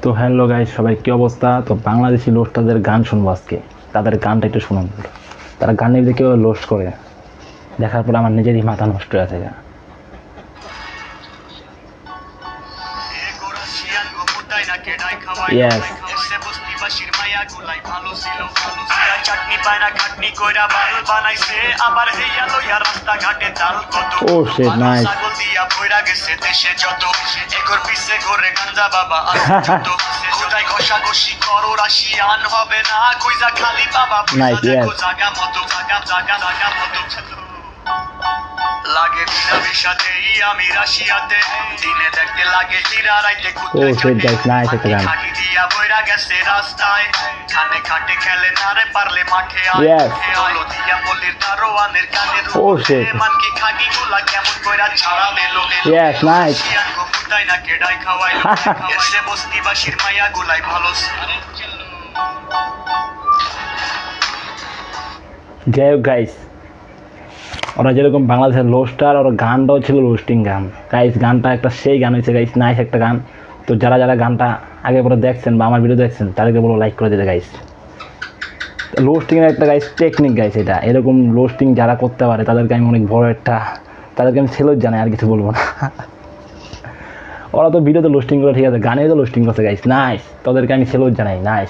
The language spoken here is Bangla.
তো হ্যালো গাইস, সবাই কী অবস্থা? তো বাংলাদেশি লোস্টারদের গান শুনবো আজকে। তাদের গানটা একটু শুনুন। তারা গানের দিকে কীভাবে লোস্ট করে দেখার পর আমার নিজেরই মাথা নষ্ট হয়ে আছে। ইয়েস, ও শিট, নাইস। Nice, yes. লাগে বিনাবিশাতেই আমি রাশিয়াতে দিনে দেখতে লাগে হীরা রাইতে কুত্তে খাটি খাটি দিয়া বইরা গেছে রাস্তায় খানে খাটে খেলে না রে পারলে মাঠে হলো দিয়া বলির দারোয়ানের কানের উপরে মানকি খাগি গুলা কেমন কইরা ছাড়াবে লোকে গোপুতাই না কেডাই খাওয়াই এসে বস্তিবাসীর মাইয়া গুলাই ভালো যাই হোক গাইস, ওরা যেরকম বাংলাদেশের লোস্টার, ওর গানটাও ছিল রোস্টিং গান গাইস। গানটা একটা সেই গান হয়েছে গাইস, নাইস একটা গান। তো যারা যারা গানটা আগে পরে দেখছেন বা আমার ভিডিও দেখছেন তাদেরকে বলো লাইক করে দিতে গাইস। লোস্টিংয়ের একটা গাইস টেকনিক গাইস, এটা এরকম লোস্টিং যারা করতে পারে তাদেরকে আমি অনেক বড় একটা, তাদেরকে আমি সেলুট জানাই, আর কিছু বলবো না। ওরা তো ভিডিওতে লোস্টিং করে ঠিক আছে, গানে তো লোস্টিং করছে গাইস, নাইস। তাদেরকে আমি সেলুট জানাই, নাইস।